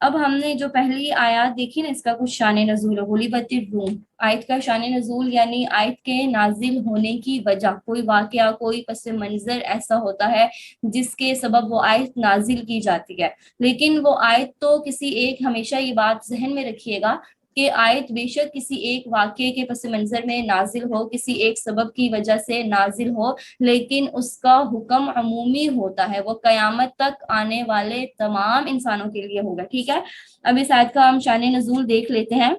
اب ہم نے جو پہلی آیات دیکھی نا، اس کا کچھ شان نزول، غلبت الروم، آیت کا شان نزول یعنی آیت کے نازل ہونے کی وجہ، کوئی واقعہ، کوئی پس منظر ایسا ہوتا ہے جس کے سبب وہ آیت نازل کی جاتی ہے. لیکن وہ آیت تو کسی ایک، ہمیشہ یہ بات ذہن میں رکھیے گا کہ آیت بے شک کسی ایک واقعے کے پس منظر میں نازل ہو، کسی ایک سبب کی وجہ سے نازل ہو، لیکن اس کا حکم عمومی ہوتا ہے، وہ قیامت تک آنے والے تمام انسانوں کے لیے ہوگا. ٹھیک ہے، اب اس آیت کا ہم شان نزول دیکھ لیتے ہیں.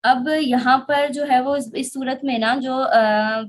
اب یہاں پر جو ہے وہ اس صورت میں نا جو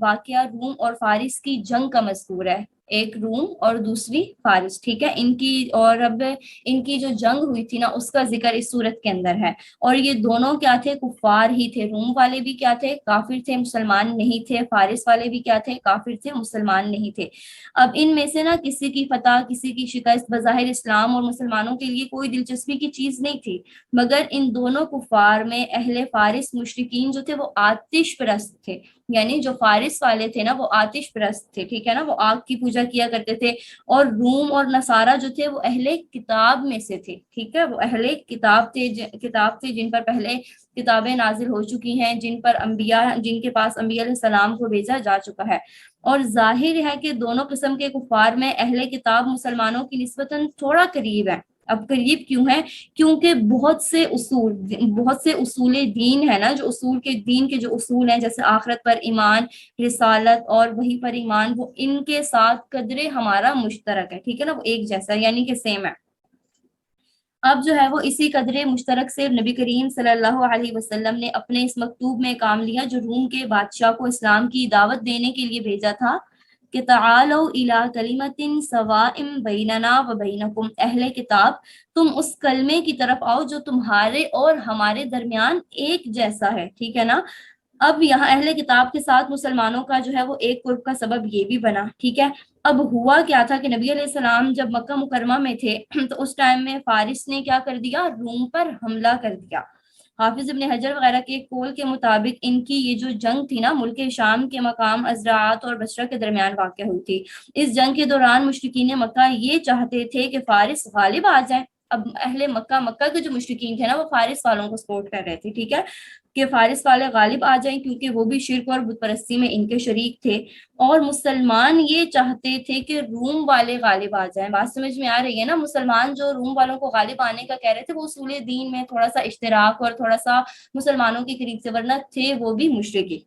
واقعہ روم اور فارس کی جنگ کا مذکور ہے، ایک روم اور دوسری فارس. ٹھیک ہے، ان کی، اور اب ان کی جو جنگ ہوئی تھی نا اس کا ذکر اس صورت کے اندر ہے. اور یہ دونوں کیا تھے؟ کفار ہی تھے. روم والے بھی کیا تھے؟ کافر تھے، مسلمان نہیں تھے. فارس والے بھی کیا تھے؟ کافر تھے، مسلمان نہیں تھے. اب ان میں سے نا کسی کی فتح، کسی کی شکست بظاہر اسلام اور مسلمانوں کے لیے کوئی دلچسپی کی چیز نہیں تھی، مگر ان دونوں کفار میں اہل فارس مشرکین جو تھے وہ آتش پرست تھے. یعنی جو فارس والے تھے نا وہ آتش پرست تھے. ٹھیک ہے نا، وہ آگ کی پوجا کیا کرتے تھے. اور روم اور نصارہ جو تھے وہ اہل کتاب میں سے تھے. ٹھیک ہے، وہ اہل کتاب تھے، کتاب تھے جن پر پہلے کتابیں نازل ہو چکی ہیں، جن پر انبیاء، جن کے پاس انبیاء علیہ السلام کو بھیجا جا چکا ہے. اور ظاہر ہے کہ دونوں قسم کے کفار میں اہل کتاب مسلمانوں کی نسبتاً تھوڑا قریب ہے. اب قریب کیوں ہے؟ کیونکہ بہت سے اصول دین ہے نا، جو اصول کے دین کے جو اصول ہیں، جیسے آخرت پر ایمان، رسالت اور وحی پر ایمان، وہ ان کے ساتھ قدرے ہمارا مشترک ہے. ٹھیک ہے نا، وہ ایک جیسا یعنی کہ سیم ہے. اب جو ہے وہ اسی قدر مشترک سے نبی کریم صلی اللہ علیہ وسلم نے اپنے اس مکتوب میں کام لیا جو روم کے بادشاہ کو اسلام کی دعوت دینے کے لیے بھیجا تھا کہ تعالوا الی کلمۃ سواء بیننا و بینکم، اہل کتاب تم اس کلمے کی طرف آؤ جو تمہارے اور ہمارے درمیان ایک جیسا ہے. ٹھیک ہے نا. اب یہاں اہل کتاب کے ساتھ مسلمانوں کا جو ہے وہ ایک قرب کا سبب یہ بھی بنا. ٹھیک ہے، اب ہوا کیا تھا کہ نبی علیہ السلام جب مکہ مکرمہ میں تھے تو اس ٹائم میں فارس نے کیا کر دیا؟ روم پر حملہ کر دیا. حافظ ابن حجر وغیرہ کے قول کے مطابق ان کی یہ جو جنگ تھی نا ملک شام کے مقام ازراعات اور بصرہ کے درمیان واقع ہوئی تھی. اس جنگ کے دوران مشرکین مکہ یہ چاہتے تھے کہ فارس غالب آ جائیں. اب اہل مکہ کے جو مشرکین تھے نا وہ فارس والوں کو سپورٹ کر رہے تھے. ٹھیک ہے، کہ فارس والے غالب آ جائیں کیونکہ وہ بھی شرک اور بت پرستی میں ان کے شریک تھے. اور مسلمان یہ چاہتے تھے کہ روم والے غالب آ جائیں. بات سمجھ میں آ رہی ہے نا؟ مسلمان جو روم والوں کو غالب آنے کا کہہ رہے تھے وہ اصول دین میں تھوڑا سا اشتراک اور تھوڑا سا مسلمانوں کے قریب سے، ورنہ تھے وہ بھی مشرکی.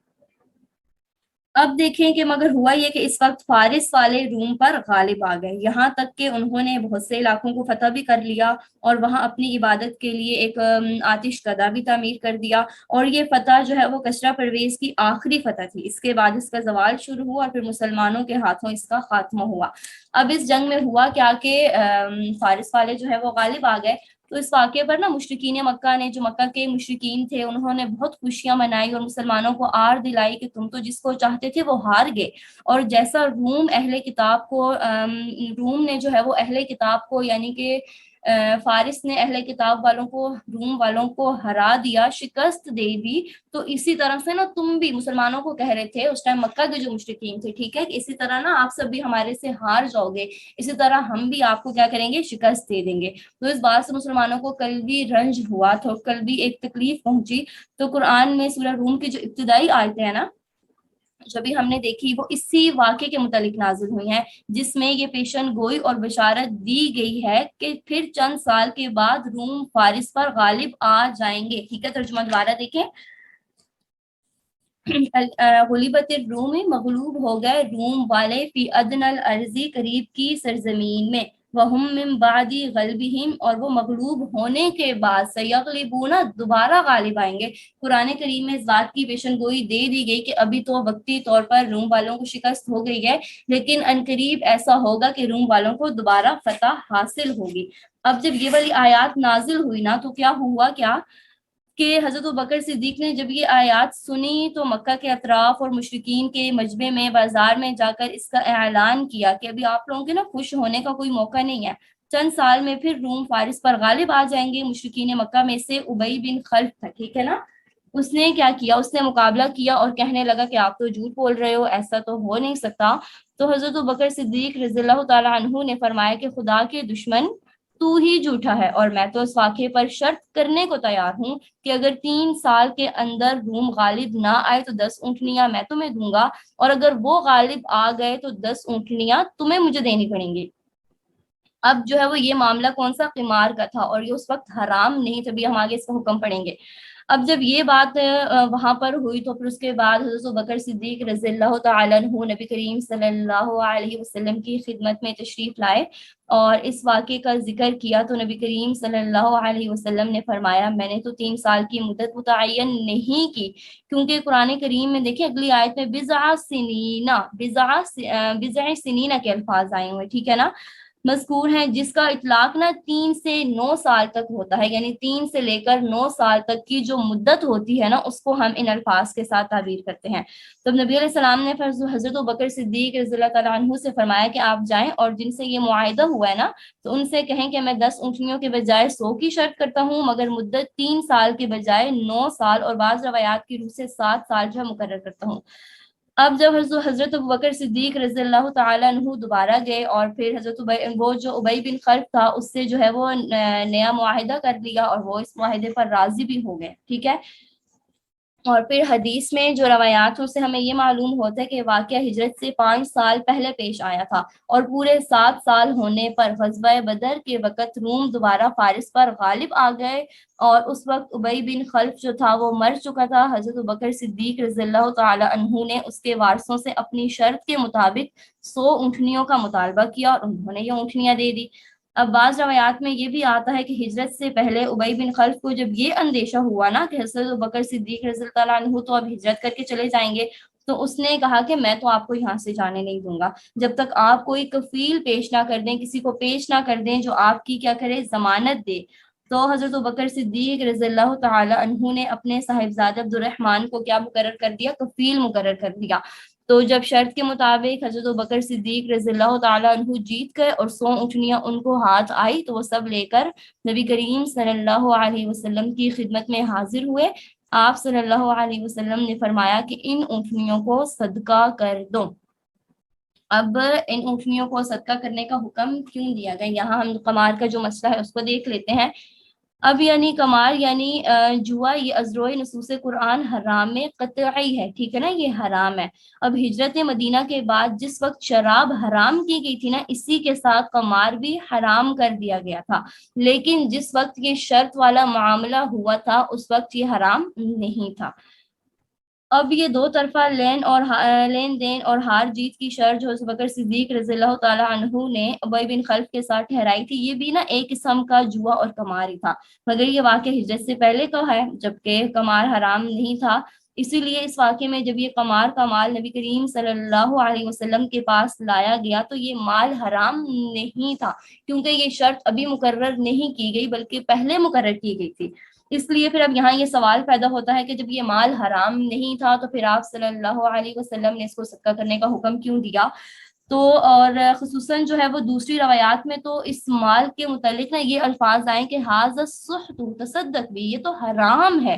اب دیکھیں کہ مگر ہوا یہ کہ اس وقت فارس والے روم پر غالب آ گئے، یہاں تک کہ انہوں نے بہت سے علاقوں کو فتح بھی کر لیا اور وہاں اپنی عبادت کے لیے ایک آتش کدہ بھی تعمیر کر دیا. اور یہ فتح جو ہے وہ کسریٰ پرویز کی آخری فتح تھی. اس کے بعد اس کا زوال شروع ہوا اور پھر مسلمانوں کے ہاتھوں اس کا خاتمہ ہوا. اب اس جنگ میں ہوا کیا کہ فارس والے جو ہے وہ غالب آ گئے. تو اس واقعے پر نا مشرکین مکہ نے، جو مکہ کے مشرکین تھے، انہوں نے بہت خوشیاں منائی اور مسلمانوں کو آر دلائی کہ تم تو جس کو چاہتے تھے وہ ہار گئے. اور جیسا روم اہل کتاب کو، روم نے جو ہے وہ اہل کتاب کو، یعنی کہ فارس نے اہل کتاب والوں کو، روم والوں کو ہرا دیا، شکست دے دی، تو اسی طرح سے نا تم بھی مسلمانوں کو کہہ رہے تھے اس ٹائم مکہ کے جو مشرکین تھے، ٹھیک ہے، کہ اسی طرح نا آپ سب بھی ہمارے سے ہار جاؤ گے، اسی طرح ہم بھی آپ کو کیا کریں گے؟ شکست دے دیں گے. تو اس بات سے مسلمانوں کو قلبی رنج ہوا تھا، قلبی ایک تکلیف پہنچی. تو قرآن میں سورہ روم کی جو ابتدائی آیتیں ہیں نا جو بھی ہم نے دیکھی، وہ اسی واقعے کے متعلق نازل ہوئی ہیں، جس میں یہ پیشن گوئی اور بشارت دی گئی ہے کہ پھر چند سال کے بعد روم فارس پر غالب آ جائیں گے. ٹھیک ہے، ترجمہ دوبارہ دیکھیں. غلبت الروم، مغلوب ہو گئے روم والے، فی ادنی الارض، قریب کی سرزمین میں، وہم من بعد غلبہم، اور وہ مغلوب ہونے کے بعد، سیغلبون، دوبارہ غالب آئیں گے. قرآن کریم میں اس بات کی پیشن گوئی دے دی گئی کہ ابھی تو وقتی طور پر روم والوں کو شکست ہو گئی ہے، لیکن عنقریب ایسا ہوگا کہ روم والوں کو دوبارہ فتح حاصل ہوگی. اب جب یہ والی آیات نازل ہوئی نا تو کیا ہوا کیا کہ حضرت ابوبکر صدیق نے جب یہ آیات سنی تو مکہ کے اطراف اور مشرکین کے مجمع میں، بازار میں جا کر اس کا اعلان کیا کہ ابھی آپ لوگوں کے نا خوش ہونے کا کوئی موقع نہیں ہے، چند سال میں پھر روم فارس پر غالب آ جائیں گے. مشرکین مکہ میں سے ابی بن خلف تھا، ٹھیک ہے نا، اس نے کیا کیا؟ اس نے مقابلہ کیا اور کہنے لگا کہ آپ تو جھوٹ بول رہے ہو، ایسا تو ہو نہیں سکتا. تو حضرت ابوبکر صدیق رضی اللہ تعالی عنہ نے فرمایا کہ خدا کے دشمن، تو ہی جھوٹا ہے، اور میں تو اس واقعے پر شرط کرنے کو تیار ہوں کہ اگر 3 سال کے اندر روم غالب نہ آئے تو 10 اونٹنیاں میں تمہیں دوں گا، اور اگر وہ غالب آ گئے تو 10 اونٹنیاں تمہیں مجھے دینی پڑیں گی۔ اب جو ہے وہ یہ معاملہ کون سا، قمار کا تھا، اور یہ اس وقت حرام نہیں تھا، بھی ہم آگے اس کا حکم پڑھیں گے۔ اب جب یہ بات وہاں پر ہوئی تو پھر اس کے بعد حضرت بکر صدیق رضی اللہ تعالیٰ عنہ نبی کریم صلی اللہ علیہ وسلم کی خدمت میں تشریف لائے اور اس واقعے کا ذکر کیا، تو نبی کریم صلی اللہ علیہ وسلم نے فرمایا میں نے تو 3 سال کی مدت متعین نہیں کی، کیونکہ قرآن کریم میں دیکھیں اگلی آیت میں بضع سنین کے الفاظ آئے ہوئے، ٹھیک ہے نا، مذکور ہیں، جس کا اطلاق نا 3 سے 9 سال تک ہوتا ہے، یعنی 3 سے لے کر 9 سال تک کی جو مدت ہوتی ہے نا اس کو ہم ان الفاظ کے ساتھ تعبیر کرتے ہیں۔ تو نبی علیہ السلام نے حضرت بکر صدیق رضی اللہ تعالیٰ عنہ سے فرمایا کہ آپ جائیں اور جن سے یہ معاہدہ ہوا ہے نا تو ان سے کہیں کہ میں 10 اونٹنیوں کے بجائے 100 کی شرط کرتا ہوں، مگر مدت 3 سال کے بجائے 9 سال اور بعض روایات کی روح سے 7 سال جو ہے مقرر کرتا ہوں۔ اب جب حضرت ابوبکر صدیق رضی اللہ تعالیٰ عنہ دوبارہ گئے اور پھر وہ جو ابی بن خلف تھا اس سے جو ہے وہ نیا معاہدہ کر لیا اور وہ اس معاہدے پر راضی بھی ہو گئے، ٹھیک ہے۔ اور پھر حدیث میں جو روایات ہیں اس سے ہمیں یہ معلوم ہوتا ہے کہ واقعہ ہجرت سے 5 سال پہلے پیش آیا تھا، اور پورے 7 سال ہونے پر غزوہ بدر کے وقت روم دوبارہ فارس پر غالب آ گئے، اور اس وقت ابی بن خلف جو تھا وہ مر چکا تھا۔ حضرت بکر صدیق رضی اللہ تعالی عنہ نے اس کے وارثوں سے اپنی شرط کے مطابق 100 اونٹنیوں کا مطالبہ کیا اور انہوں نے یہ اونٹنیاں دے دی۔ اب بعض روایات میں یہ بھی آتا ہے کہ ہجرت سے پہلے ابی بن خلف کو جب یہ اندیشہ ہوا نا کہ حضرت بکر صدیق رضی اللہ عنہ تو اب ہجرت کر کے چلے جائیں گے، تو اس نے کہا کہ میں تو آپ کو یہاں سے جانے نہیں دوں گا جب تک آپ کوئی کفیل پیش نہ کر دیں، کسی کو پیش نہ کر دیں جو آپ کی کیا کرے، ضمانت دے۔ تو حضرت بکر صدیق رضی اللہ تعالی عنہ نے اپنے صاحبزادہ عبد الرحمن کو کیا مقرر کر دیا، کفیل مقرر کر دیا۔ تو جب شرط کے مطابق حضرت بکر صدیق رضی اللہ تعالیٰ عنہ جیت گئے اور 100 اونٹنیاں ان کو ہاتھ آئی تو وہ سب لے کر نبی کریم صلی اللہ علیہ وسلم کی خدمت میں حاضر ہوئے۔ آپ صلی اللہ علیہ وسلم نے فرمایا کہ ان اونٹنیوں کو صدقہ کر دو۔ اب ان اونٹنیوں کو صدقہ کرنے کا حکم کیوں دیا گیا، یہاں ہم قمار کا جو مسئلہ ہے اس کو دیکھ لیتے ہیں۔ اب یعنی قمار یعنی جوا، یہ ازروع نصوص قرآن حرام قطعی ہے، ٹھیک ہے نا، یہ حرام ہے۔ اب ہجرت مدینہ کے بعد جس وقت شراب حرام کی گئی تھی نا، اسی کے ساتھ قمار بھی حرام کر دیا گیا تھا، لیکن جس وقت یہ شرط والا معاملہ ہوا تھا اس وقت یہ حرام نہیں تھا۔ اب یہ دو طرفہ لین دین اور ہار جیت کی شرط جو حضرت بکر صدیق رضی اللہ تعالیٰ عنہ نے ابی بن خلف کے ساتھ ٹھہرائی تھی، یہ بھی نا ایک قسم کا جوا اور قمار ہی تھا، مگر یہ واقعہ ہجرت سے پہلے کا ہے جبکہ قمار حرام نہیں تھا۔ اسی لیے اس واقعے میں جب یہ قمار کا مال نبی کریم صلی اللہ علیہ وسلم کے پاس لایا گیا تو یہ مال حرام نہیں تھا، کیونکہ یہ شرط ابھی مقرر نہیں کی گئی بلکہ پہلے مقرر کی گئی تھی۔ اس لیے پھر اب یہاں یہ سوال پیدا ہوتا ہے کہ جب یہ مال حرام نہیں تھا تو پھر آپ صلی اللہ علیہ وسلم نے اس کو صدقہ کرنے کا حکم کیوں دیا؟ تو اور خصوصاً جو ہے وہ دوسری روایات میں تو اس مال کے متعلق نا یہ الفاظ آئیں کہ ھذا السحت تصدق بھی، یہ تو حرام ہے۔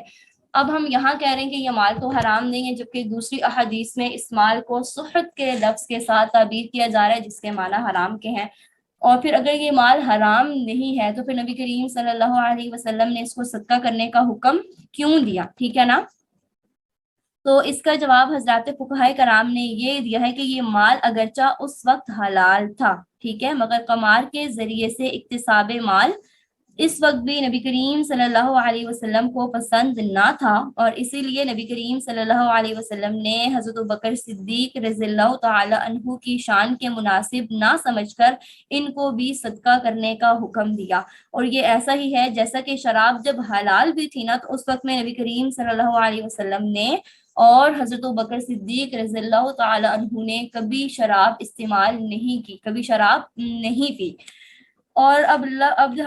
اب ہم یہاں کہہ رہے ہیں کہ یہ مال تو حرام نہیں ہے، جبکہ دوسری احادیث میں اس مال کو سحت کے لفظ کے ساتھ تعبیر کیا جا رہا ہے جس کے معنی حرام کے ہیں۔ اور پھر اگر یہ مال حرام نہیں ہے تو پھر نبی کریم صلی اللہ علیہ وسلم نے اس کو صدقہ کرنے کا حکم کیوں دیا، ٹھیک ہے نا؟ تو اس کا جواب حضرات فقہاء کرام نے یہ دیا ہے کہ یہ مال اگرچہ اس وقت حلال تھا، ٹھیک ہے، مگر قمار کے ذریعے سے اکتساب مال اس وقت بھی نبی کریم صلی اللہ علیہ وسلم کو پسند نہ تھا، اور اسی لیے نبی کریم صلی اللہ علیہ وسلم نے حضرت بکر صدیق رضی اللہ تعالی عنہ کی شان کے مناسب نہ سمجھ کر ان کو بھی صدقہ کرنے کا حکم دیا۔ اور یہ ایسا ہی ہے جیسا کہ شراب جب حلال بھی تھی نا تو اس وقت میں نبی کریم صلی اللہ علیہ وسلم نے اور حضرت بکر صدیق رضی اللہ تعالی عنہ نے کبھی شراب استعمال نہیں کی، کبھی شراب نہیں پی۔ اور اب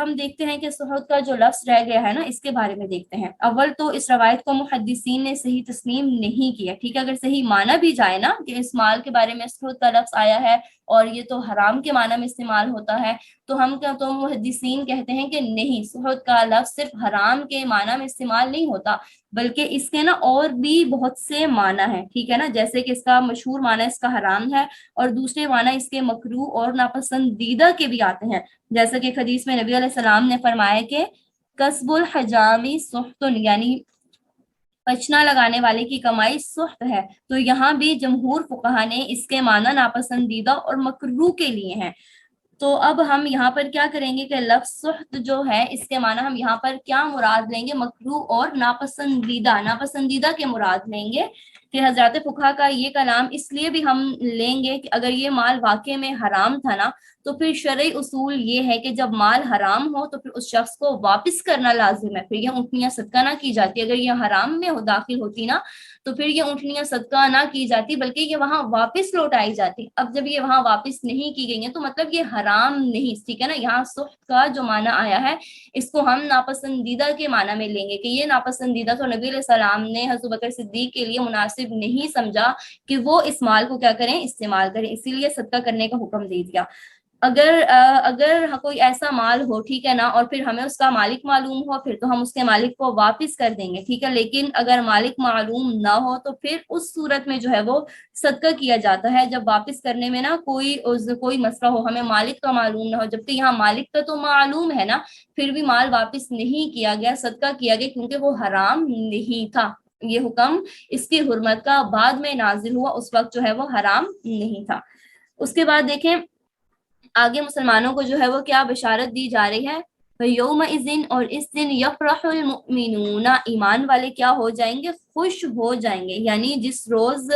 ہم دیکھتے ہیں کہ سحت کا جو لفظ رہ گیا ہے نا اس کے بارے میں دیکھتے ہیں۔ اول تو اس روایت کو محدثین نے صحیح تسلیم نہیں کیا، ٹھیک ہے، اگر صحیح مانا بھی جائے نا کہ اس مال کے بارے میں سحت کا لفظ آیا ہے اور یہ تو حرام کے معنی میں استعمال ہوتا ہے تو ہم کیا تو محدثین کہتے ہیں کہ نہیں، سحت کا لفظ صرف حرام کے معنی میں استعمال نہیں ہوتا، بلکہ اس کے نا اور بھی بہت سے معنی ہیں، ٹھیک ہے نا، جیسے کہ اس کا مشہور معنی اس کا حرام ہے، اور دوسرے معنی اس کے مکروہ اور ناپسندیدہ کے بھی آتے ہیں، جیسا کہ حدیث میں نبی علیہ السلام نے فرمایا کہ کسب الحجامی سحتن، یعنی پچنا لگانے والے کی کمائی سحت ہے۔ تو یہاں بھی جمہور فقہا نے اس کے معنی ناپسندیدہ اور مکروہ کے لیے ہیں۔ تو اب ہم یہاں پر کیا کریں گے کہ لفظ سحت جو ہے اس کے معنی ہم یہاں پر کیا مراد لیں گے، مکروہ اور ناپسندیدہ، ناپسندیدہ کے مراد لیں گے، کہ حضرات فقہا کا یہ کلام اس لیے بھی ہم لیں گے کہ اگر یہ مال واقع میں حرام تھا نا، تو پھر شرعی اصول یہ ہے کہ جب مال حرام ہو تو پھر اس شخص کو واپس کرنا لازم ہے، پھر یہ اونٹنیاں صدقہ نہ کی جاتی، اگر یہ حرام میں داخل ہوتی نا تو پھر یہ اونٹنیاں صدقہ نہ کی جاتی بلکہ یہ وہاں واپس لوٹائی جاتی۔ اب جب یہ وہاں واپس نہیں کی گئی ہیں تو مطلب یہ حرام نہیں، ٹھیک ہے نا، یہاں سحت کا جو معنی آیا ہے اس کو ہم ناپسندیدہ کے معنی میں لیں گے، کہ یہ ناپسندیدہ تو نبی علیہ السلام نے حضرت بکر صدیق کے لیے مناسب نہیں سمجھا کہ وہ اس مال کو کیا کریں، استعمال کریں، اسی لیے صدقہ کرنے کا حکم دے دیا۔ اگر کوئی ایسا مال ہو، ٹھیک ہے نا، اور پھر ہمیں اس کا مالک معلوم ہو، پھر تو ہم اس کے مالک کو واپس کر دیں گے، ٹھیک ہے، لیکن اگر مالک معلوم نہ ہو تو پھر اس صورت میں جو ہے وہ صدقہ کیا جاتا ہے، جب واپس کرنے میں نا کوئی مسئلہ ہو، ہمیں مالک کا معلوم نہ ہو، جبکہ یہاں مالک کا تو معلوم ہے نا، پھر بھی مال واپس نہیں کیا گیا، صدقہ کیا گیا، کیونکہ وہ حرام نہیں تھا، یہ حکم اس کی حرمت کا بعد میں نازل ہوا، اس وقت جو ہے وہ حرام نہیں تھا۔ اس کے بعد دیکھیں آگے مسلمانوں کو جو ہے وہ کیا بشارت دی جا رہی ہے، یومئذ، اور اس دن یفرح المؤمنون، ایمان والے کیا ہو جائیں گے، خوش ہو جائیں گے، یعنی جس روز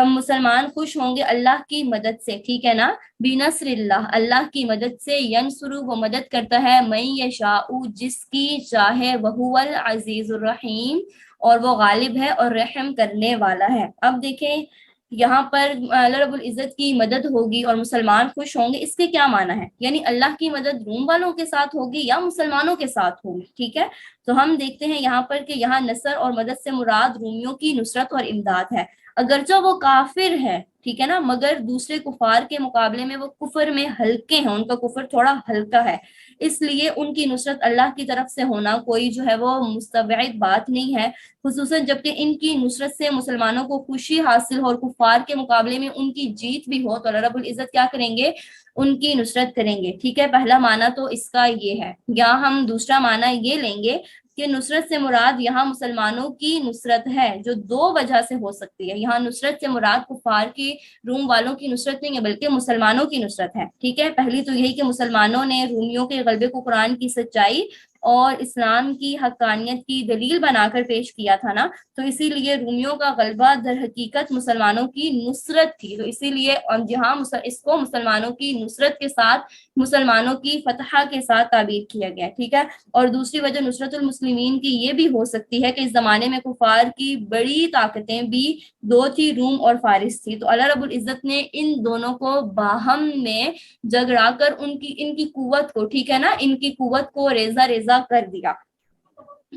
مسلمان خوش ہوں گے اللہ کی مدد سے، ٹھیک ہے نا، بنصر اللہ، اللہ کی مدد سے، ینصر، وہ مدد کرتا ہے، من یشاء، جس کی چاہے، وہو العزیز الرحیم، اور وہ غالب ہے اور رحم کرنے والا ہے۔ اب دیکھیں یہاں پر اللہ رب العزت کی مدد ہوگی اور مسلمان خوش ہوں گے، اس کے کیا معنی ہے، یعنی اللہ کی مدد روم والوں کے ساتھ ہوگی یا مسلمانوں کے ساتھ ہوگی، ٹھیک ہے، تو ہم دیکھتے ہیں یہاں پر کہ یہاں نصر اور مدد سے مراد رومیوں کی نصرت اور امداد ہے، اگرچہ وہ کافر ہے، ٹھیک ہے نا، مگر دوسرے کفار کے مقابلے میں وہ کفر میں ہلکے ہیں، ان کا کفر تھوڑا ہلکا ہے، اس لیے ان کی نصرت اللہ کی طرف سے ہونا کوئی جو ہے وہ مستبعد بات نہیں ہے، خصوصاً جبکہ ان کی نصرت سے مسلمانوں کو خوشی حاصل ہو اور کفار کے مقابلے میں ان کی جیت بھی ہو، تو اللہ رب العزت کیا کریں گے، ان کی نصرت کریں گے، ٹھیک ہے، پہلا معنی تو اس کا یہ ہے، یا ہم دوسرا معنی یہ لیں گے کہ نصرت سے مراد یہاں مسلمانوں کی نصرت ہے، جو دو وجہ سے ہو سکتی ہے، یہاں نصرت سے مراد کفار کی روم والوں کی نصرت نہیں ہے بلکہ مسلمانوں کی نصرت ہے، ٹھیک ہے، پہلی تو یہی کہ مسلمانوں نے رومیوں کے غلبے کو قرآن کی سچائی اور اسلام کی حقانیت کی دلیل بنا کر پیش کیا تھا نا، تو اسی لیے رومیوں کا غلبہ در حقیقت مسلمانوں کی نصرت تھی، تو اسی لیے جہاں اس کو مسلمانوں کی نصرت کے ساتھ، مسلمانوں کی فتح کے ساتھ تعبیر کیا گیا، ٹھیک ہے، اور دوسری وجہ نصرت المسلمین کی یہ بھی ہو سکتی ہے کہ اس زمانے میں کفار کی بڑی طاقتیں بھی دو تھی، روم اور فارس تھی، تو اللہ رب العزت نے ان دونوں کو باہم میں جگڑا کر ان کی قوت کو، ٹھیک ہے نا، ان کی قوت کو ریزہ ریزہ کر دیا،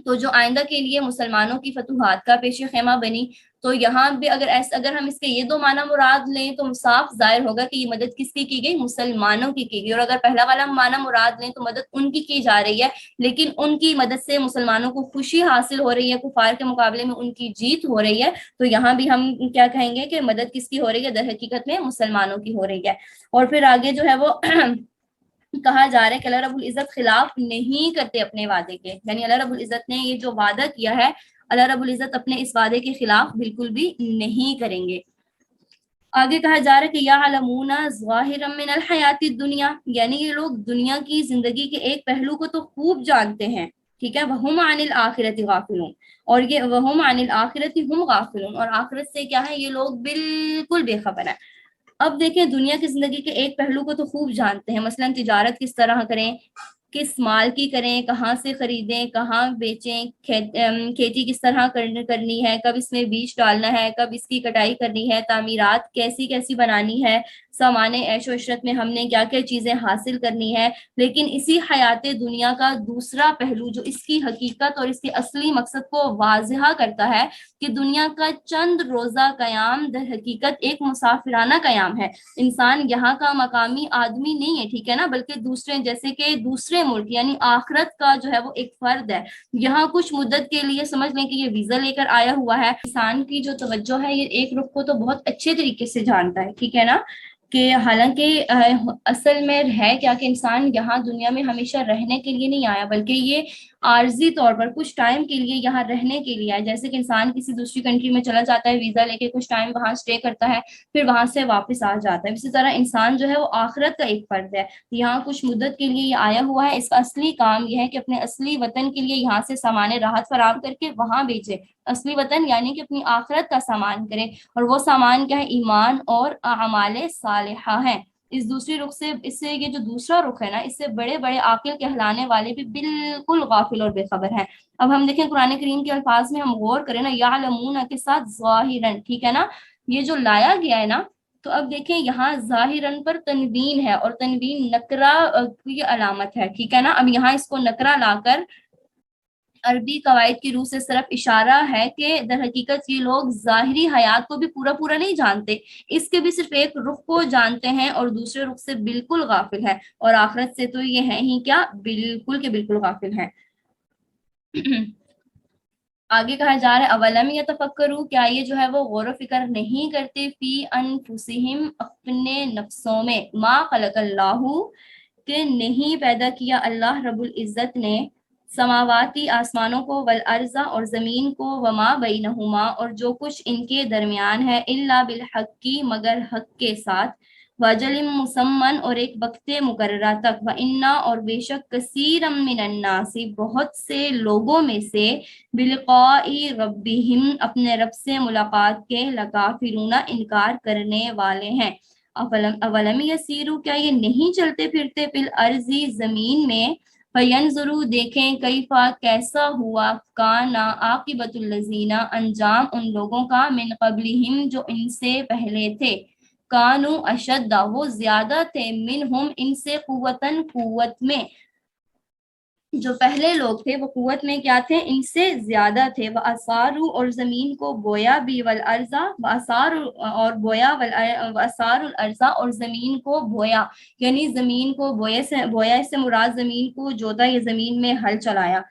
تو جو آئندہ کے لیے مسلمانوں کی فتوحات کا پیش خیمہ بنی۔ تو یہاں بھی اگر ہم اس کے یہ دو معنی مراد لیں تو صاف ظاہر ہوگا کہ یہ مدد کس کی گئی، مسلمانوں کی گئی، اور اگر پہلا والا معنی مراد لیں تو مدد ان کی جا رہی ہے، لیکن ان کی مدد سے مسلمانوں کو خوشی حاصل ہو رہی ہے، کفار کے مقابلے میں ان کی جیت ہو رہی ہے، تو یہاں بھی ہم کیا کہیں گے کہ مدد کس کی ہو رہی ہے، در حقیقت میں مسلمانوں کی ہو رہی ہے۔ اور پھر آگے جو ہے وہ کہا جا رہا ہے کہ اللہ رب العزت خلاف نہیں کرتے اپنے وعدے کے، یعنی اللہ رب العزت نے یہ جو وعدہ کیا ہے، اللہ رب العزت اپنے اس وعدے کے خلاف بالکل بھی نہیں کریں گے۔ آگے کہا جا رہا ہے کہ یعلمون ظاہرا من الحیات الدنیا، یعنی یہ لوگ دنیا کی زندگی کے ایک پہلو کو تو خوب جانتے ہیں، ٹھیک ہے، وہم عن الآخرۃ غافلون، اور یہ وہم عن الآخرۃ ہم غافلون، اور آخرت سے کیا ہے، یہ لوگ بالکل بے خبر ہیں۔ اب دیکھیں دنیا کی زندگی کے ایک پہلو کو تو خوب جانتے ہیں، مثلا تجارت کس طرح کریں، کس مال کی کریں، کہاں سے خریدیں، کہاں بیچیں، کھیتی کس طرح کرنی ہے، کب اس میں بیج ڈالنا ہے، کب اس کی کٹائی کرنی ہے، تعمیرات کیسی کیسی بنانی ہے، سامان عیش و عشرت میں ہم نے کیا کیا چیزیں حاصل کرنی ہے۔ لیکن اسی حیات دنیا کا دوسرا پہلو جو اس کی حقیقت اور اس کے اصلی مقصد کو واضح کرتا ہے کہ دنیا کا چند روزہ قیام در حقیقت ایک مسافرانہ قیام ہے۔ انسان یہاں کا مقامی آدمی نہیں ہے، ٹھیک ہے نا، بلکہ دوسرے جیسے کہ دوسرے ملک یعنی آخرت کا جو ہے وہ ایک فرد ہے۔ یہاں کچھ مدت کے لیے سمجھ لیں کہ یہ ویزا لے کر آیا ہوا ہے۔ انسان کی جو توجہ ہے یہ ایک رخ کو تو بہت اچھے طریقے سے جانتا ہے، ٹھیک ہے نا، کہ حالانکہ اصل میں ہے کیا کہ انسان یہاں دنیا میں ہمیشہ رہنے کے لیے نہیں آیا، بلکہ یہ عارضی طور پر کچھ ٹائم کے لیے یہاں رہنے کے لیے آیا۔ جیسے کہ انسان کسی دوسری کنٹری میں چلا جاتا ہے ویزا لے کے، کچھ ٹائم وہاں اسٹے کرتا ہے، پھر وہاں سے واپس آ جاتا ہے۔ اسی طرح انسان جو ہے وہ آخرت کا ایک فرد ہے، یہاں کچھ مدت کے لیے یہ آیا ہوا ہے۔ اس کا اصلی کام یہ ہے کہ اپنے اصلی وطن کے لیے یہاں سے سامان راحت فراہم کر کے وہاں بیچے۔ اصلی وطن یعنی کہ اپنی آخرت کا سامان کرے، اور وہ سامان کیا ہے؟ ایمان اور اعمال صالحہ ہیں۔ اس دوسری رخ سے، اس سے یہ جو دوسرا رخ ہے نا، اس سے بڑے بڑے عاقل کہلانے والے بھی بالکل غافل اور بے خبر ہیں۔ اب ہم دیکھیں قرآن کریم کے الفاظ میں ہم غور کریں نا، یعلمون کے ساتھ ظاہراً، ٹھیک ہے نا، یہ جو لایا گیا ہے نا، تو اب دیکھیں یہاں ظاہراً پر تنوین ہے، اور تنوین نکرہ کی علامت ہے، ٹھیک ہے نا۔ اب یہاں اس کو نکرہ لا کر عربی قواعد کی روح سے صرف اشارہ ہے کہ در حقیقت یہ لوگ ظاہری حیات کو بھی پورا پورا نہیں جانتے، اس کے بھی صرف ایک رخ کو جانتے ہیں اور دوسرے رخ سے بالکل غافل ہے، اور آخرت سے تو یہ ہیں ہی کیا، بالکل کے بالکل غافل ہیں۔ آگے کہا جا رہا ہے اولم یتفکروا، کیا یہ جو ہے وہ غور و فکر نہیں کرتے، فی انفسہم، اپنے نفسوں میں، ما خلق اللہ، کہ نہیں پیدا کیا اللہ رب العزت نے، سماواتی آسمانوں کو، والارض اور زمین کو، وما بینہما اور جو کچھ ان کے درمیان ہے، الا بالحق مگر حق کے ساتھ، وجل مسمن اور ایک وقت مقررہ تک، وانا اور بے شک کثیر من الناس بہت سے لوگوں میں سے، بلقاء ربہم اپنے رب سے ملاقات کے، لکافرون انکار کرنے والے ہیں۔ اولم یسیروا، کیا یہ نہیں چلتے پھرتے، فی الارض زمین میں، فینظروا دیکھیں، کیفا کیسا ہوا، کانا عاقبۃ الذین انجام ان لوگوں کا، من قبلہم جو ان سے پہلے تھے، کانو اشد وہ زیادہ تھے، منہم ان سے، قوتاً قوت میں، جو پہلے لوگ تھے وہ قوت میں کیا تھے، ان سے زیادہ تھے، وَأَثَارُوا اور زمین کو بویا بھی، وَالْأَرْضَ وَأَثَارُوا اور بویا، وَأَثَارُوا الْأَرْضَ اور زمین کو بویا، یعنی زمین کو بویا سے مراد زمین کو جوتا، یہ زمین میں ہل چلایا،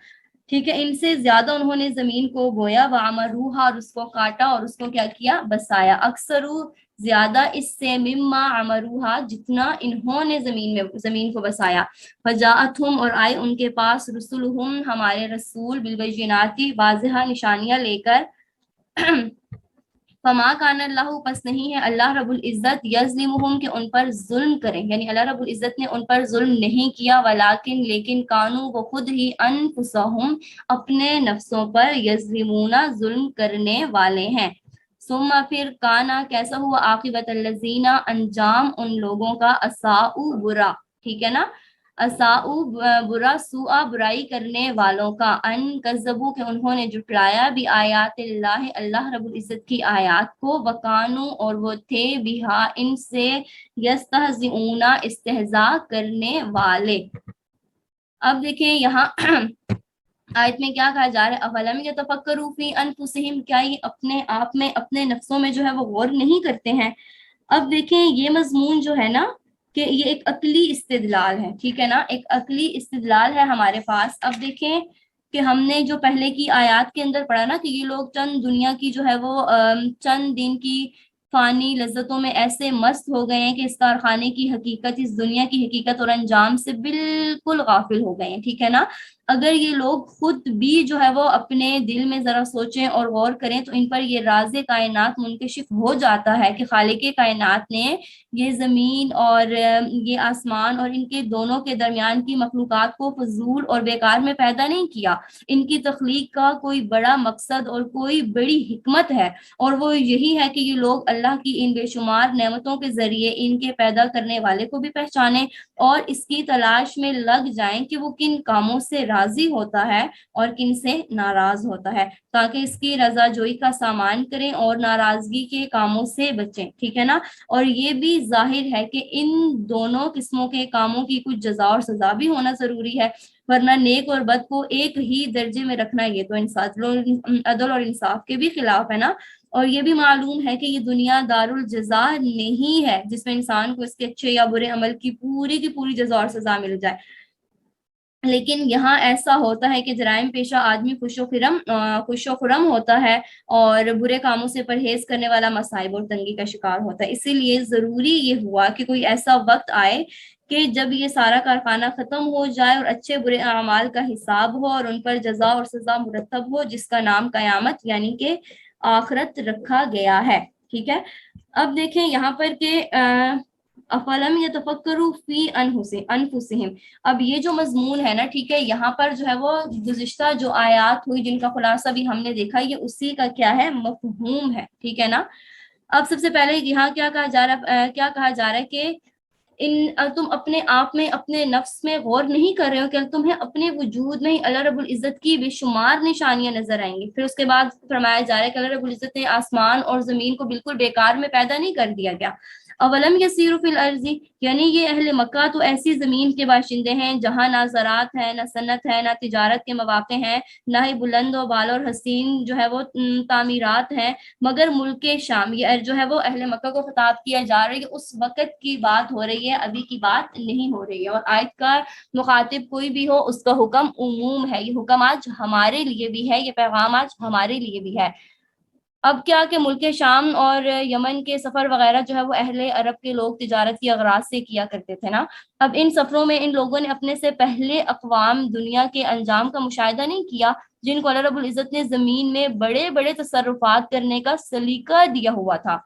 ٹھیک ہے، ان سے زیادہ انہوں نے زمین کو بویا، وَعَمَرُوهَا اور اس کو کاٹا اور اس کو کیا کیا، بسایا، اکثروا زیادہ اس سے، مما عمروها جتنا انہوں نے زمین کو بسایا، فجاءتهم اور آئے ان کے پاس، رسولہم ہمارے رسول، بالبینات واضح نشانیاں لے کر، فما کان اللہ پس نہیں ہے اللہ رب العزت، یظلمہم کہ ان پر ظلم کریں، یعنی اللہ رب العزت نے ان پر ظلم نہیں کیا، ولیکن لیکن کانو وہ خود ہی، انفسہم اپنے نفسوں پر، یظلمون ظلم کرنے والے ہیں۔ ثم پھر کانا کیسا ہوا، عاقبت الذین انجام ان لوگوں کا، اساءوا برا، ٹھیک ہے نا، اساءوا برا، سوء برائی کرنے والوں کا، ان کذبوا کہ انہوں نے جھٹلایا، بھی آیات اللہ اللہ رب العزت کی آیات کو، وکانو اور وہ تھے، بہا ان سے، یستہزئون استہزاء کرنے والے۔ اب دیکھیں یہاں آیت میں کیا کہا جا رہا ہے، اولم یتفکروا فی انفسہم، کیا یہ اپنے آپ میں، اپنے نفسوں میں جو ہے وہ غور نہیں کرتے ہیں۔ اب دیکھیں یہ مضمون جو ہے نا، کہ یہ ایک عقلی استدلال ہے، ٹھیک ہے نا، ایک عقلی استدلال ہے ہمارے پاس۔ اب دیکھیں کہ ہم نے جو پہلے کی آیات کے اندر پڑھا نا، کہ یہ لوگ چند دنیا کی جو ہے وہ چند دن کی فانی لذتوں میں ایسے مست ہو گئے ہیں کہ اس کارخانے کی حقیقت، اس دنیا کی حقیقت اور انجام سے بالکل غافل ہو گئے ہیں، ٹھیک ہے نا۔ اگر یہ لوگ خود بھی جو ہے وہ اپنے دل میں ذرا سوچیں اور غور کریں تو ان پر یہ راز کائنات منکشف ہو جاتا ہے کہ خالق کائنات نے یہ زمین اور یہ آسمان اور ان کے دونوں کے درمیان کی مخلوقات کو فضول اور بیکار میں پیدا نہیں کیا. ان کی تخلیق کا کوئی بڑا مقصد اور کوئی بڑی حکمت ہے، اور وہ یہی ہے کہ یہ لوگ اللہ کی ان بے شمار نعمتوں کے ذریعے ان کے پیدا کرنے والے کو بھی پہچانیں اور اس کی تلاش میں لگ جائیں کہ وہ کن کاموں سے راضی ہوتا ہے اور کن سے ناراض ہوتا ہے، تاکہ اس کی رضا جوئی کا سامان کریں اور ناراضگی کے کاموں سے بچیں. ٹھیک ہے نا. اور یہ بھی ظاہر ہے کہ ان دونوں قسموں کے کاموں کی کچھ جزا اور سزا بھی ہونا ضروری ہے، ورنہ نیک اور بد کو ایک ہی درجے میں رکھنا یہ تو عدل اور انصاف کے بھی خلاف ہے نا. اور یہ بھی معلوم ہے کہ یہ دنیا دارالجزا نہیں ہے جس میں انسان کو اس کے اچھے یا برے عمل کی پوری جزا اور سزا مل جائے، لیکن یہاں ایسا ہوتا ہے کہ جرائم پیشہ آدمی خوش و خرم ہوتا ہے اور برے کاموں سے پرہیز کرنے والا مصائب اور تنگی کا شکار ہوتا ہے. اسی لیے ضروری یہ ہوا کہ کوئی ایسا وقت آئے کہ جب یہ سارا کارخانہ ختم ہو جائے اور اچھے برے اعمال کا حساب ہو اور ان پر جزا اور سزا مرتب ہو، جس کا نام قیامت یعنی کہ آخرت رکھا گیا ہے. ٹھیک ہے. اب دیکھیں یہاں پر کہ افلم یتفکروا فی انفسہم. اب یہ جو مضمون ہے نا، ٹھیک ہے، یہاں پر جو ہے وہ گزشتہ جو آیات ہوئی جن کا خلاصہ بھی ہم نے دیکھا، یہ اسی کا کیا ہے، مفہوم ہے. ٹھیک ہے نا. اب سب سے پہلے یہاں کیا کہا جا رہا ہے کہ تم اپنے آپ میں اپنے نفس میں غور نہیں کر رہے ہو کہ تمہیں اپنے وجود میں اللہ رب العزت کی بے شمار نشانیاں نظر آئیں گی. پھر اس کے بعد فرمایا جا رہا ہے کہ اللہ رب العزت نے آسمان اور زمین کو بالکل بیکار میں پیدا نہیں کر دیا گیا. اولم یسیروا فی الارض، یعنی یہ اہل مکہ تو ایسی زمین کے باشندے ہیں جہاں نہ زراعت ہے، نہ صنعت ہے، نہ تجارت کے مواقع ہیں، نہ ہی بلند و بالا اور حسین جو ہے وہ تعمیرات ہیں، مگر ملک شام. یہ جو ہے وہ اہل مکہ کو خطاب کیا جا رہا ہے کہ اس وقت کی بات ہو رہی ہے، ابھی کی بات نہیں ہو رہی ہے. اور آیت کا مخاطب کوئی بھی ہو اس کا حکم عموم ہے. یہ حکم آج ہمارے لیے بھی ہے، یہ پیغام آج ہمارے لیے بھی ہے. اب کیا کہ ملک شام اور یمن کے سفر وغیرہ جو ہے وہ اہل عرب کے لوگ تجارت کی اغراض سے کیا کرتے تھے نا. اب ان سفروں میں ان لوگوں نے اپنے سے پہلے اقوام دنیا کے انجام کا مشاہدہ نہیں کیا، جن کو اللہ رب العزت نے زمین میں بڑے بڑے تصرفات کرنے کا سلیقہ دیا ہوا تھا،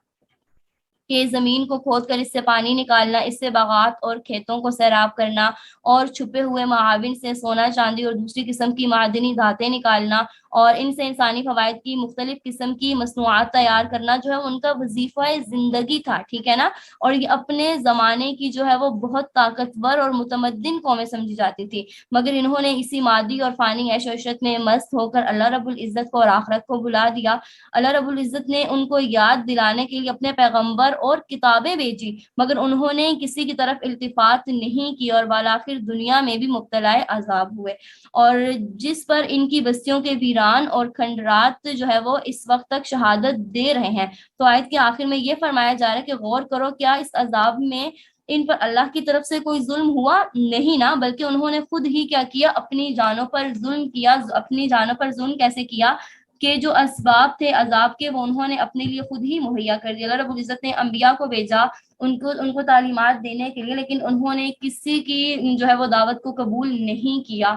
کہ زمین کو کھود کر اس سے پانی نکالنا، اس سے باغات اور کھیتوں کو سیراب کرنا، اور چھپے ہوئے معاون سے سونا چاندی اور دوسری قسم کی معدنی دھاتیں نکالنا، اور ان سے انسانی فوائد کی مختلف قسم کی مصنوعات تیار کرنا جو ہے ان کا وظیفہ زندگی تھا. ٹھیک ہے نا. اور یہ اپنے زمانے کی جو ہے وہ بہت طاقتور اور متمدن قومیں سمجھی جاتی تھی، مگر انہوں نے اسی مادی اور فانی عیش و عشرت میں مست ہو کر اللہ رب العزت کو اور آخرت کو بھلا دیا. اللہ رب العزت نے ان کو یاد دلانے کے لیے اپنے پیغمبر اور کتابیں بھیجی، مگر انہوں نے کسی کی طرف التفات نہیں کی اور بالآخر دنیا میں بھی مبتلا عذاب ہوئے. اور جس پر ان کی بستیوں کے ویران اور کھنڈرات جو ہے وہ اس وقت تک شہادت دے رہے ہیں. تو آیت کے آخر میں یہ فرمایا جا رہا ہے کہ غور کرو، کیا اس عذاب میں ان پر اللہ کی طرف سے کوئی ظلم ہوا؟ نہیں نا، بلکہ انہوں نے خود ہی کیا کیا، اپنی جانوں پر ظلم کیا. اپنی جانوں پر ظلم کیسے کیا؟ کہ جو اسباب تھے عذاب کے وہ انہوں نے اپنے لیے خود ہی مہیا کر دیا. اللہ رب العزت نے انبیاء کو بھیجا ان کو تعلیمات دینے کے لیے، لیکن انہوں نے کسی کی جو ہے وہ دعوت کو قبول نہیں کیا.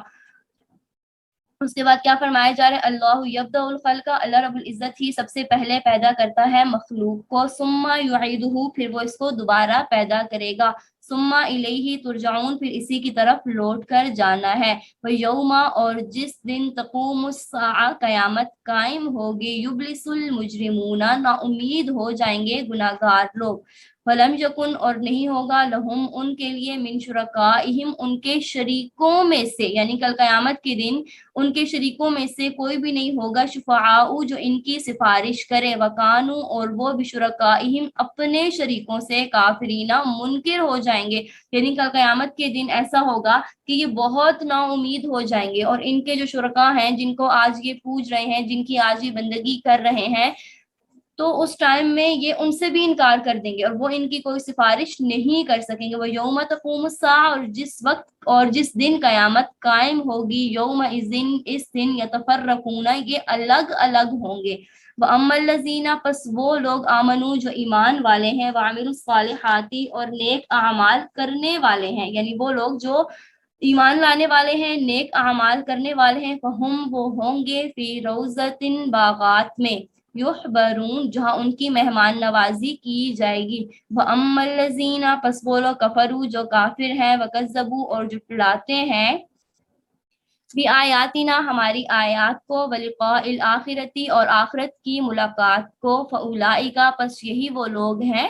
اس کے بعد کیا فرمایا جا رہا ہے، اللہ یبدأ الخلق، اللہ رب العزت ہی سب سے پہلے پیدا کرتا ہے مخلوق کو، ثم یعیدہ، پھر وہ اس کو دوبارہ پیدا کرے گا، ثم الیہ ترجعون، پھر اسی کی طرف لوٹ کر جانا ہے. ویوم، اور جس دن تقوم الساعہ، قیامت قائم ہوگی، یبلس المجرمون، نا امید ہو جائیں گے گناہگار لوگ. فلم یکن، اور نہیں ہوگا، لہم ان کے لیے، من شرکائہم ان کے شریکوں میں سے، یعنی کل قیامت کے دن ان کے شریکوں میں سے کوئی بھی نہیں ہوگا، شفعاء جو ان کی سفارش کرے، وکانو، اور وہ بشرکائہم اپنے شریکوں سے، کافرین منکر ہو جائیں گے. یعنی کل قیامت کے دن ایسا ہوگا کہ یہ بہت نا امید ہو جائیں گے، اور ان کے جو شرکاء ہیں جن کو آج یہ پوج رہے ہیں، جن کی آج یہ بندگی کر رہے ہیں، تو اس ٹائم میں یہ ان سے بھی انکار کر دیں گے اور وہ ان کی کوئی سفارش نہیں کر سکیں گے. وہ یوم تقوم الساعہ، اور جس وقت اور جس دن قیامت قائم ہوگی، یوم اذن، اس دن، یتفرقون، یہ الگ الگ ہوں گے. وَأَمَّا الَّذِينَ، پس وہ لوگ، آمنو جو ایمان والے ہیں، وَعَمِلُوا الصَّالِحَاتِ اور نیک اعمال کرنے والے ہیں، یعنی وہ لوگ جو ایمان لانے والے ہیں، نیک اعمال کرنے والے ہیں، فہم وہ ہوں گے فی روضتن باغات میں، یحبرون جہاں ان کی مہمان نوازی کی جائے گی، وَأَمَّا الَّذِينَ پس وہ لوگ کفروا جو کافر ہیں، وَكَذَّبُوا اور جھٹلاتے ہیں، بھی آیاتنا ہماری آیات کو، ولقاء الآخرتی اور آخرت کی ملاقات کو، فَأُولَئِکَ پس یہی وہ لوگ ہیں،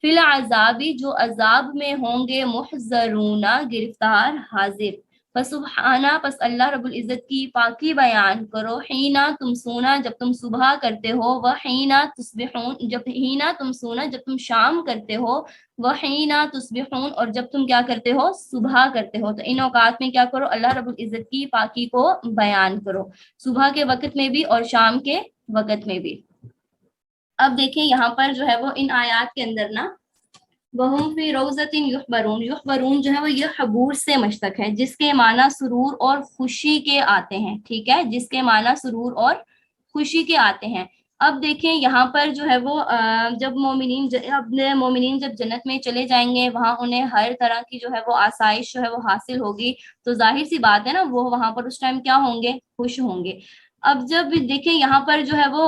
فی العذابی جو عذاب میں ہوں گے، محضرون گرفتار حاضر، فسبحانہ پس اللہ رب العزت کی پاکی بیان کرو، حینا تم سونا جب تم صبح کرتے ہو، وحینا تصبحون جب حینا تم سونا جب تم شام کرتے ہو، وحینا تصبحون اور جب تم کیا کرتے ہو، صبح کرتے ہو، تو ان اوقات میں کیا کرو، اللہ رب العزت کی پاکی کو بیان کرو، صبح کے وقت میں بھی اور شام کے وقت میں بھی۔ اب دیکھیں یہاں پر جو ہے وہ ان آیات کے اندر نا، وَهُمْ فِي رَوْضَةٍ يُحْبَرُونَ، یحبرون جو ہے وہ یہ حبور سے مشتق ہے، جس کے معنی سرور اور خوشی کے آتے ہیں، ٹھیک ہے، جس کے معنی سرور اور خوشی کے آتے ہیں۔ اب دیکھیں یہاں پر جو ہے وہ جب مومنین جب جنت میں چلے جائیں گے، وہاں انہیں ہر طرح کی جو ہے وہ آسائش جو ہے وہ حاصل ہوگی، تو ظاہر سی بات ہے نا، وہ وہاں پر اس ٹائم کیا ہوں گے، خوش ہوں گے۔ اب جب دیکھیں یہاں پر جو ہے وہ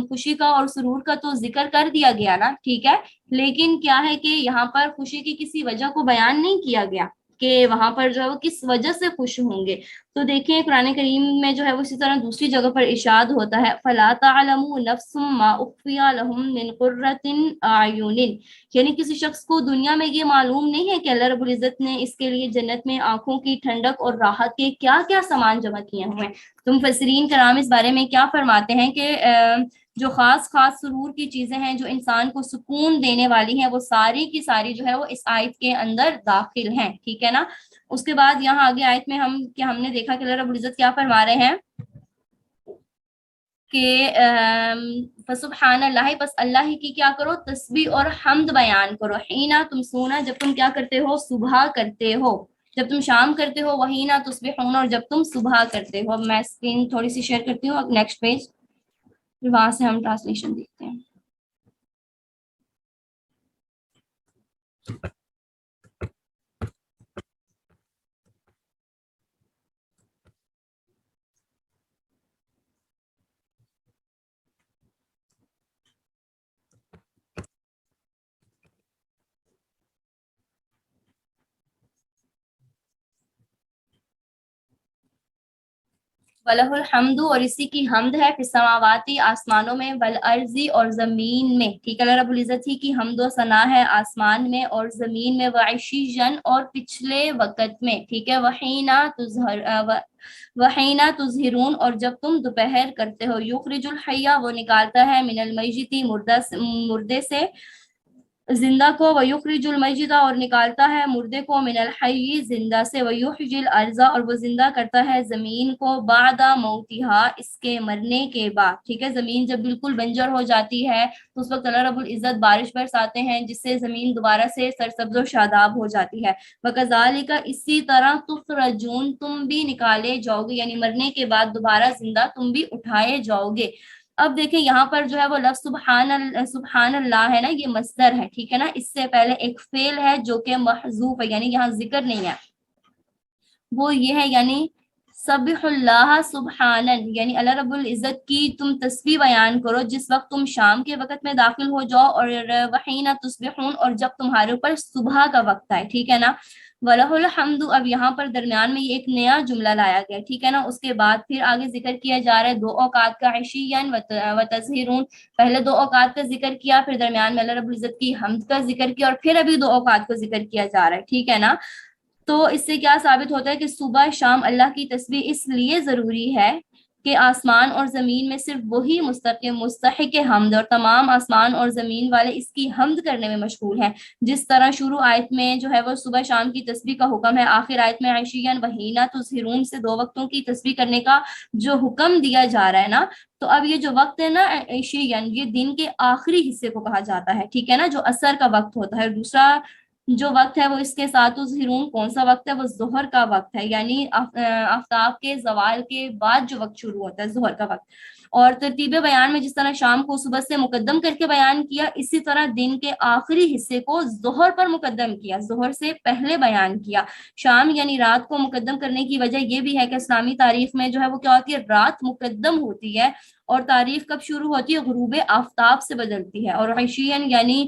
خوشی کا اور سرور کا تو ذکر کر دیا گیا نا، ٹھیک ہے، لیکن کیا ہے کہ یہاں پر خوشی کی کسی وجہ کو بیان نہیں کیا گیا کہ وہاں پر جو ہے وہ کس وجہ سے خوش ہوں گے۔ تو دیکھیں قرآن کریم میں جو ہے وہ اسی طرح دوسری جگہ پر ارشاد ہوتا ہے، فَلَا تَعْلَمُ نَفْسٌ مَّا أُخْفِيَ لَهُم مِّن قُرَّةِ أَعْيُنٍ، یعنی کسی شخص کو دنیا میں یہ معلوم نہیں ہے کہ اللہ رب العزت نے اس کے لیے جنت میں آنکھوں کی ٹھنڈک اور راحت کے کیا کیا سامان جمع کیے ہوئے ہیں۔ تو مفسرین کرام اس بارے میں کیا فرماتے ہیں کہ جو خاص سرور کی چیزیں ہیں جو انسان کو سکون دینے والی ہیں، وہ ساری کی ساری جو ہے وہ اس آیت کے اندر داخل ہیں، ٹھیک ہے نا۔ اس کے بعد یہاں آگے آیت میں ہم نے دیکھا کہ اللہ رب العزت کیا فرما رہے ہیں کہ فسبحان اللہ پس اللہ ہی کی کیا کرو، تسبیح اور حمد بیان کرو، حینا تم سونا جب تم کیا کرتے ہو، صبح کرتے ہو، جب تم شام کرتے ہو، وحینا تصبحون اور جب تم صبح کرتے ہو۔ اب میں اسکرین تھوڑی سی شیئر کرتی ہوں، اب نیکسٹ پیج، وہاں سے ہم ٹرانسلیشن دیکھتے ہیں۔ وَلَهُ الْحَمْدُ اور اسی کی حمد ہے، فی السماواتی آسمانوں میں، والارضی اور زمین میں، ٹھیک ہے، اللہ رب العزت ہی کی حمد و ثنا ہے آسمان میں اور زمین میں، وعشیًا اور پچھلے وقت میں، ٹھیک ہے، وحینا تظہرون اور جب تم دوپہر کرتے ہو، یخرج الحی وہ نکالتا ہے، من المیت مردے سے زندہ کو، ویخرج المیت اور نکالتا ہے مردے کو، من الحی زندہ سے، ویحیی الارض اور وہ زندہ کرتا ہے زمین کو، بعد موتہا اس کے مرنے کے بعد، ٹھیک ہے، زمین جب بالکل بنجر ہو جاتی ہے تو اس وقت اللہ رب العزت بارش برساتے ہیں جس سے زمین دوبارہ سے سرسبز و شاداب ہو جاتی ہے۔ وکذالک اسی طرح تخرجون تم بھی نکالے جاؤ گے، یعنی مرنے کے بعد دوبارہ زندہ تم بھی اٹھائے جاؤ گے۔ اب دیکھیں یہاں پر جو ہے وہ لفظ سبحان اللہ ہے نا، یہ مصدر ہے، ٹھیک ہے نا، اس سے پہلے ایک فعل ہے جو کہ محذوف ہے، یعنی یہاں ذکر نہیں ہے، وہ یہ ہے، یعنی سبح اللہ سبحانن، یعنی اللہ رب العزت کی تم تسبیح بیان کرو جس وقت تم شام کے وقت میں داخل ہو جاؤ، اور وحین تصبحون اور جب تمہارے اوپر صبح کا وقت آئے، ٹھیک ہے نا۔ وَلَهُ الْحَمْدُ اب یہاں پر درمیان میں یہ ایک نیا جملہ لایا گیا، ٹھیک ہے نا، اس کے بعد پھر آگے ذکر کیا جا رہا ہے دو اوقات کا، عشیًا و تظہیرون، پہلے دو اوقات کا ذکر کیا، پھر درمیان میں اللہ رب العزت کی حمد کا ذکر کیا، اور پھر ابھی دو اوقات کا ذکر کیا جا رہا ہے، ٹھیک ہے نا۔ تو اس سے کیا ثابت ہوتا ہے کہ صبح شام اللہ کی تسبیح اس لیے ضروری ہے کہ آسمان اور زمین میں صرف وہی مستحق حمد، اور تمام آسمان اور زمین والے اس کی حمد کرنے میں مشغول ہیں، جس طرح شروع آیت میں جو ہے وہ صبح شام کی تسبیح کا حکم ہے، آخر آیت میں عشیًا وحینا تظہرون سے دو وقتوں کی تسبیح کرنے کا جو حکم دیا جا رہا ہے نا، تو اب یہ جو وقت ہے نا عشیًا، یہ دن کے آخری حصے کو کہا جاتا ہے، ٹھیک ہے نا، جو عصر کا وقت ہوتا ہے۔ دوسرا جو وقت ہے وہ اس کے ساتھ ظہرون کون سا وقت ہے؟ وہ ظہر کا وقت ہے، یعنی آفتاب کے زوال کے بعد جو وقت شروع ہوتا ہے ظہر کا وقت۔ اور ترتیب بیان میں جس طرح شام کو صبح سے مقدم کر کے بیان کیا، اسی طرح دن کے آخری حصے کو ظہر پر مقدم کیا، ظہر سے پہلے بیان کیا۔ شام یعنی رات کو مقدم کرنے کی وجہ یہ بھی ہے کہ اسلامی تاریخ میں جو ہے وہ کیا ہوتی ہے، رات مقدم ہوتی ہے، اور تاریخ کب شروع ہوتی ہے؟ غروب آفتاب سے بدلتی ہے۔ اور عشین یعنی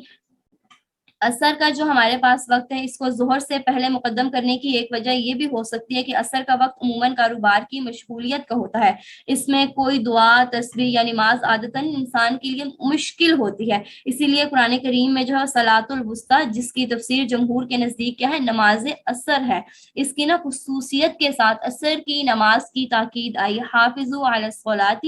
عصر کا جو ہمارے پاس وقت ہے، اس کو ظہر سے پہلے مقدم کرنے کی ایک وجہ یہ بھی ہو سکتی ہے کہ عصر کا وقت عموماً کاروبار کی مشغولیت کا ہوتا ہے، اس میں کوئی دعا تسبیح یا نماز عادتاً انسان کے لیے مشکل ہوتی ہے، اسی لیے قرآن کریم میں جو ہے صلاۃ الوسطیٰ، جس کی تفسیر جمہور کے نزدیک کیا ہے؟ نماز عصر ہے، اس کی خصوصیت کے ساتھ عصر کی نماز کی تاکید آئی۔ حافظوا علی الصلاۃ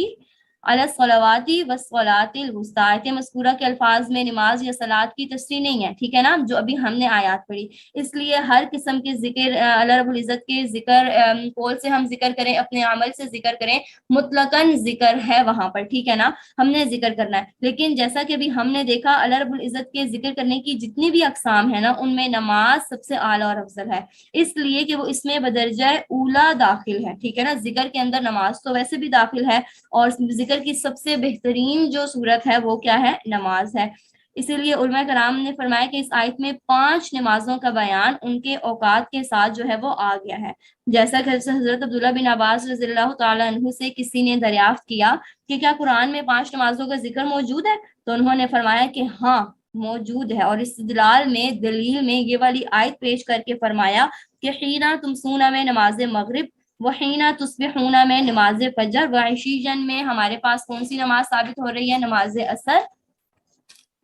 علی الصلوات والصلاۃ الوسطیٰ، آیت مذکورہ کے الفاظ میں نماز یا صلاۃ کی تصریح نہیں ہے، ٹھیک ہے نا، جو ابھی ہم نے آیات پڑھی، اس لیے ہر قسم کے ذکر اللہ رب العزت کے ذکر قول سے ہم ذکر کریں، اپنے عمل سے ذکر کریں، مطلقاً ذکر ہے وہاں پر، ٹھیک ہے نا، ہم نے ذکر کرنا ہے، لیکن جیسا کہ ابھی ہم نے دیکھا اللہ رب العزت کے ذکر کرنے کی جتنی بھی اقسام ہے نا، ان میں نماز سب سے اعلیٰ اور افضل ہے، اس لیے کہ وہ اس میں بدرجہ اولا داخل ہے، ٹھیک ہے نا، ذکر کے اندر نماز تو ویسے بھی داخل ہے، اور ذکر کی سب سے بہترین جو صورت ہے وہ کیا ہے؟ نماز ہے۔ اسی لیے علماء کرام نے فرمایا کہ اس آیت میں 5 نمازوں کا بیان ان کے اوقات کے ساتھ جو ہے وہ آ گیا ہے، جیسا کہ حضرت عبداللہ بن عباس رضی اللہ تعالیٰ عنہ سے کسی نے دریافت کیا کہ کیا قرآن میں 5 نمازوں کا ذکر موجود ہے؟ تو انہوں نے فرمایا کہ ہاں موجود ہے، اور استدلال میں دلیل میں یہ والی آیت پیش کر کے فرمایا کہ حینا تمسون میں نماز مغرب، وحینا تصبحون میں نماز فجر، وعشیجن میں ہمارے پاس کون سی نماز ثابت ہو رہی ہے؟ نماز عصر،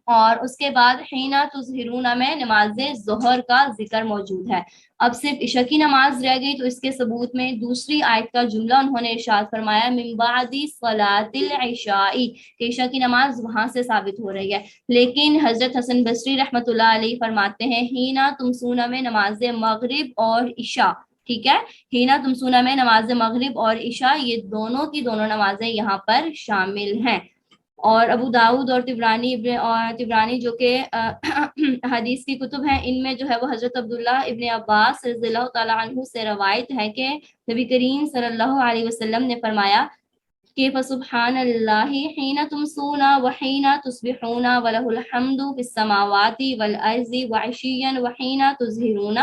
اور اس کے بعد حینا تظہرون میں نماز ظہر کا ذکر موجود ہے۔ اب صرف عشاء کی نماز رہ گئی، تو اس کے ثبوت میں دوسری آیت کا جملہ انہوں نے ارشاد فرمایا من بعد صلاۃ العشاء، کہ عشاء کی نماز وہاں سے ثابت ہو رہی ہے، لیکن حضرت حسن بصری رحمۃ اللہ علیہ فرماتے ہیں حینا تمسون میں نماز مغرب اور عشاء، ٹھیک ہے، حینا تمسون میں نماز مغرب اور عشاء، یہ دونوں کی دونوں نمازیں یہاں پر شامل ہیں۔ اور ابو داؤد اور طبرانی جو کہ حدیث کی کتب ہیں، ان میں جو ہے وہ حضرت عبداللہ ابن عباس رضی اللہ تعالیٰ عنہ سے روایت ہے کہ نبی کریم صلی اللہ علیہ وسلم نے فرمایا کہ فسبحان اللہ حین تمسون وحین تصبحون وله الحمد فی السماوات والارض وعشیا وحین تظہرون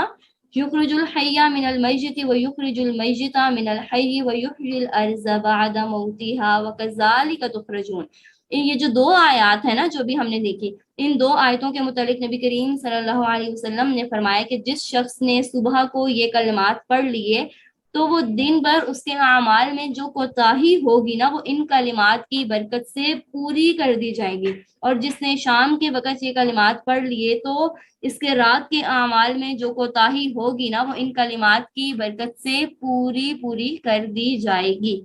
یخرج الحی من المیت ویخرج المیت من الحی ویحیی الارض بعد موتها وکذالک تخرجون۔ یہ جو 2 آیات ہیں نا جو بھی ہم نے دیکھی، ان 2 آیتوں کے متعلق نبی کریم صلی اللہ علیہ وسلم نے فرمایا کہ جس شخص نے صبح کو یہ کلمات پڑھ لیے تو وہ دن بھر اس کے اعمال میں جو کوتاہی ہوگی نا، وہ ان کلمات کی برکت سے پوری کر دی جائے گی، اور جس نے شام کے وقت یہ کلمات پڑھ لیے تو اس کے رات کے اعمال میں جو کوتاہی ہوگی نا، وہ ان کلمات کی برکت سے پوری کر دی جائے گی۔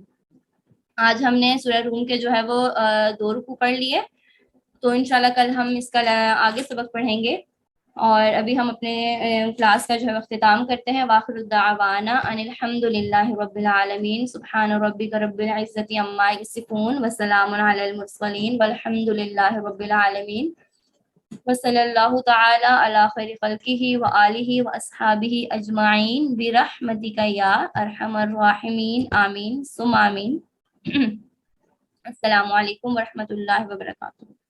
آج ہم نے سورہ روم کے جو ہے وہ 2 رکوع پڑھ لیے، تو انشاءاللہ کل ہم اس کا آگے سبق پڑھیں گے، اور ابھی ہم اپنے کلاس کا جو ہے اختتام کرتے ہیں۔ وآخر الدعوانا ان الحمد للہ رب العالمین، سبحان ربک رب العزت عما یصفون وسلام علی المرسلین والحمد للہ رب العالمین، وصلی اللہ تعالی علی خیر خلقہ وآلہ واصحابہ اجمعین برحمتک یا ارحم الراحمین، آمین ثم آمین۔ السلام علیکم ورحمۃ اللہ وبرکاتہ۔